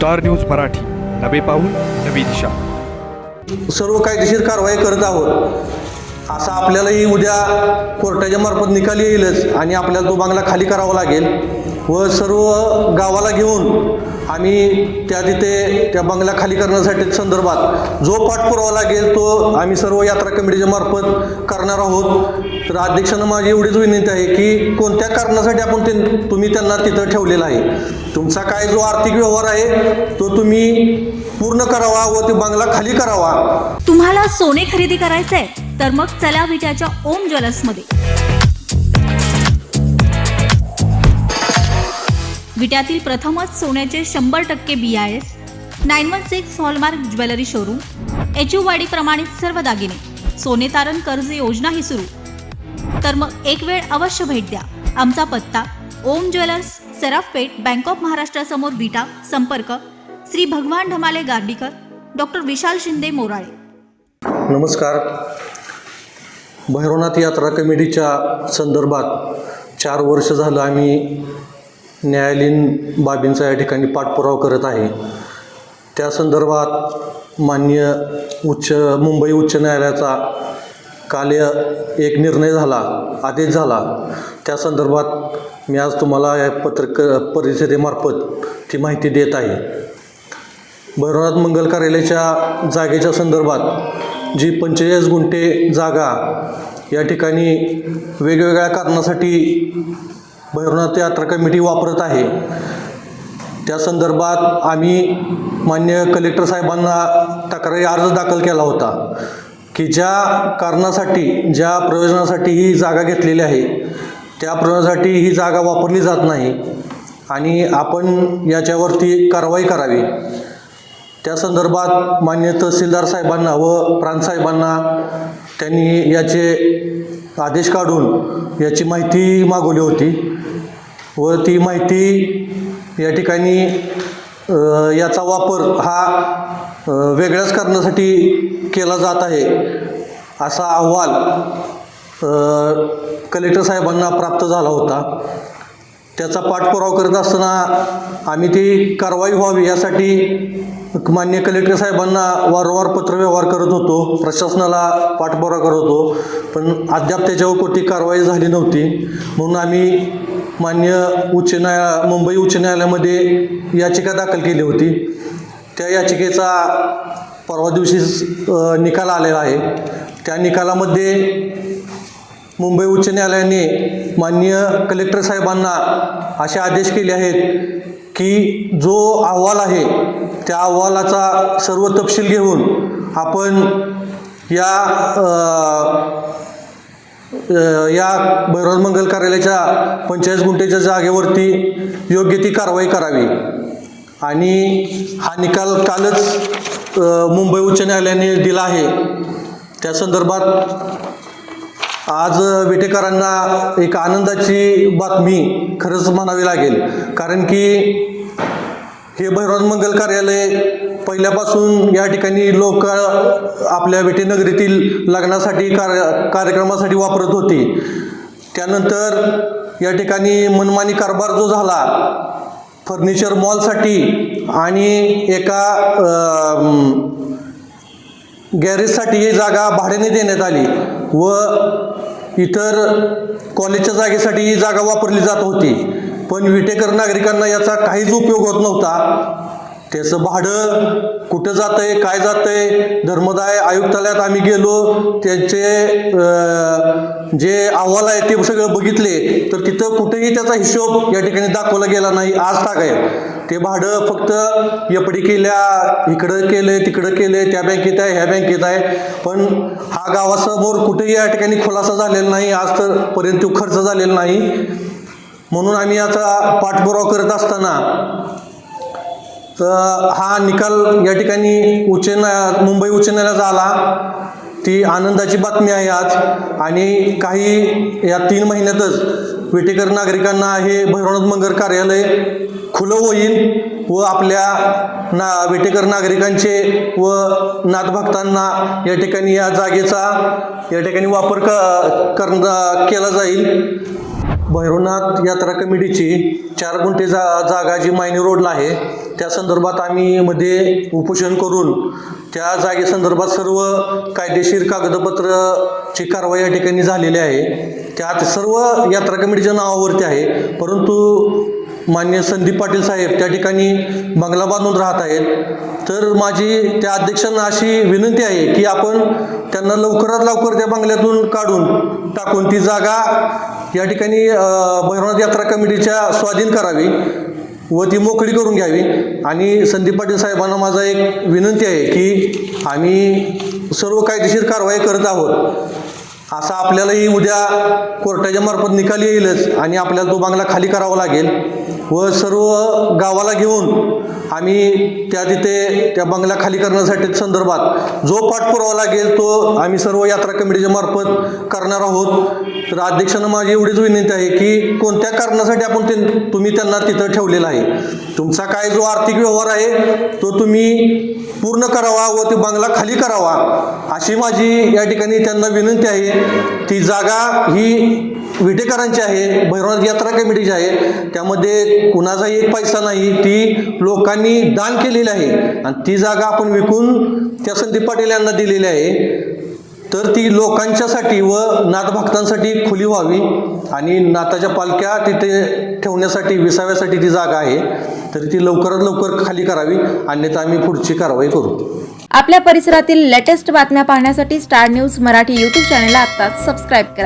Star news Marathi, नवे पाऊल नवी दिशा. सर्व कायदेशीर कारवाई करत आहोत. असं आपल्यालाही उद्या कोर्टाच्या मार्फत निकाल येईलच आणि आपल्याला तो बंगला खाली करावा लागेल व सर्व गावाला घेऊन आम्ही तिथे त्या बंगला खाली करण्यासाठी संदर्भात जो पाठपुरावा लागेल तो आम्ही सर्व यात्रा कमिटीच्या मार्फत करणार आहोत. तर अध्यक्षांना माझी एवढीच विनंती आहे की कोणत्या कारणासाठी आपण तुम्ही त्यांना तिथं ठेवलेला आहे, तुमचा काय जो आर्थिक व्यवहार आहे तो तुम्ही पूर्ण करावा व ते बंगला खाली करावा. तुम्हाला सोने खरेदी करायचंय तर मग चला विट्याच्या ओम ज्वेलर्समध्ये. विट्यातील प्रथमच सोन्याचे 100% BIS 916 hallmark jewellery showroom, HUID प्रमाणित सर्व दागिने, सोने तारण कर्ज योजनाही सुरू. तर मग एक वेळ अवश्य भेट द्या. आमचा पत्ता ओम ज्वेलर्स, सराफपेठ, बँक ऑफ महाराष्ट्र समोर विटा. संपर्क श्री भगवान ढमाले गार्डीकर, डॉक्टर विशाल शिंदे मोराळे. नमस्कार. भैरवनाथ यात्रा कमिटीच्या संदर्भात 4 वर्ष झालं आम्ही न्यायालयीन बाबींचा या ठिकाणी पाठपुरावा करत आहे. त्या संदर्भात माननीय मुंबई उच्च न्यायालयाचा काल एक निर्णय झाला, आदेश झाला. त्या संदर्भात मी आज तुम्हाला या परिषदेमार्फत ती माहिती देत आहे. भैरवनाथ मंगल कार्यालयाच्या जागेच्या संदर्भात जी 45 गुंठे जागा या ठिकाणी वेगवेगळ्या कारणासाठी भैरवनाथ यात्रा कमिटी वापरत आहे, त्या संदर्भात आम्ही माननीय कलेक्टर साहेबांना तक्रारी अर्ज दाखल केला होता की ज्या कारणासाठी, ज्या प्रयोजनासाठी ही जागा घेतलेली आहे त्या प्रयोजनासाठी ही जागा वापरली जात नाही आणि आपण याच्यावरती कारवाई करावी. त्या संदर्भात माननीय तहसीलदार साहेबांना व प्रांत साहेबांना त्यांनी याचे आदेश काढून याची माहिती मागवली होती व ती माहिती या ठिकाणी याचा वापर हा वेगळ्याच कारणासाठी केला जात आहे असा अहवाल कलेक्टर साहेबांना प्राप्त झाला होता. त्याचा पाठपुरावा करत असताना आम्ही ती कारवाई व्हावी यासाठी माननीय कलेक्टर साहेबांना वारंवार पत्रव्यवहार करत होतो, प्रशासनाला पाठपुरावा करत होतो, पण अद्याप त्याच्यावर कोणती कारवाई झाली नव्हती. म्हणून आम्ही मुंबई उच्च न्यायालयामध्ये याचिका दाखल केली होती. त्या याचिकेचा परवा दिवशीच निकाल आलेला आहे. त्या निकालामध्ये मुंबई उच्च न्यायालयाने माननीय कलेक्टर साहेबांना असे आदेश केले आहेत की जो अहवाल आहे त्या अहवालाचा सर्व तपशील घेऊन आपण या भैरवनाथ मंगल कार्यालयाच्या 45 गुंठेच्या जागेवरती योग्य ती कारवाई करावी. आणि हा निकाल कालच मुंबई उच्च न्यायालयाने दिला आहे. त्या संदर्भात आज विटेकरांना एक आनंदाची बातमी खरंच म्हणावी लागेल, कारण की हे भैरवनाथ मंगल कार्यालय पहिल्यापासून या ठिकाणी लोक आपल्या विटेनगरीतील लग्नासाठी कार्यक्रमासाठी वापरत होती. त्यानंतर या ठिकाणी मनमानी कारभार जो झाला फर्निचर मॉलसाठी आणि एका गॅरेजसाठी ही जागा भाड्याने देण्यात आली व इतर कॉलेजच्या जागेसाठी ही जागा वापरली जात होती, पण विटेकर नागरिकांना याचा काहीच उपयोग होत नव्हता. त्याचं भाडं कुठं जातं आहे, काय जातं आहे, धर्मदाय आयुक्तालयात आम्ही गेलो, त्यांचे जे अहवाल आहे ते सगळं बघितले तर तिथं कुठेही त्याचा हिशोब या ठिकाणी दाखवला गेला नाही. आज ताग आहे ते भाडं फक्त एफडी केल्या, इकडं केलं, तिकडं केलं, त्या बँकेत आहे, ह्या बँकेत आहे, पण हा गावासमोर कुठेही या ठिकाणी खुलासा झालेला नाही, आज तर पर्यंत तो खर्च झालेला नाही. म्हणून आम्ही याचा पाठपुरावा करत असताना हा निकाल या ठिकाणी मुंबई उच्च न्यायालयाचा आला. ती आनंदाची बातमी आहे आज. आणि काही या 3 महिन्यातच विटेकर नागरिकांना हे भैरवनाथ मंगल कार्यालय खुलं होईल व आपल्या विटेकर नागरिकांचे व नाथभक्तांना या ठिकाणी या जागेचा या ठिकाणी वापर केला जाईल. भैरवनाथ यात्रा कमिटीची 4 गुंठे जागा जी मायनी रोडला आहे त्या संदर्भात आम्ही मध्ये उपोषण करून त्या जागेसंदर्भात सर्व कायदेशीर कागदपत्रची कारवाई या ठिकाणी झालेली आहे. त्यात सर्व यात्रा कमिटीच्या नावावरती आहे, परंतु माननीय संदीप पाटील साहेब त्या ठिकाणी बंगला बांधून राहत आहेत. तर माझी त्या अध्यक्षांना अशी विनंती आहे की आपण त्यांना लवकरात लवकर त्या बंगल्यातून काढून टाकून ती जागा या ठिकाणी भैरवनाथ यात्रा कमिटीच्या स्वाधीन करावी व ती मोकळी करून घ्यावी. आणि संदीप पाटील साहेबांना माझा एक विनंती आहे की आम्ही सर्व कायदेशीर कारवाई करत आहोत. असा आपल्यालाही उद्या कोर्टाच्या मार्फत निकाल येईलच आणि आपल्याला तो बंगला खाली करावा लागेल व सर्व गावाला घेऊन आम्ही तिथे त्या बंगला खाली करण्यासाठी संदर्भात जो पाठपुरावा लागेल तो आम्ही सर्व यात्रा कमिटीच्या मार्फत करणार आहोत. तर अध्यक्षांना माझी एवढीच विनंती आहे की कोणत्या कारणासाठी आपण तुम्ही त्यांना तिथं ठेवलेलं आहे, तुमचा काय जो आर्थिक व्यवहार आहे तो तुम्ही पूर्ण करावा व ते बंगला खाली करावा अशी माझी या ठिकाणी त्यांना विनंती आहे. ती जागा ही विटेकरांची आहे, भैरवनाथ यात्रा कमिटीची आहे, त्यामध्ये कुणाचाही एक पैसा नाही, ती लोकांनी दान केलेली आहे आणि ती जागा आपण विकून त्या संदीप पाटील यांना दिलेली आहे. तर ती लोकांच्यासाठी व नाथभक्तांसाठी खुली व्हावी आणि नाथाच्या पालख्या तिथे ठेवण्यासाठी विसाव्यासाठी ती जागा आहे, तर ती लवकरात लवकर खाली करावी, अन्यथा आम्ही पुढची कारवाई करू. आपल्या परिसरातील लेटेस्ट बातम्या पाहण्यासाठी स्टार न्यूज मराठी यूट्यूब चॅनलला आत्ताच सबस्क्राईब करा.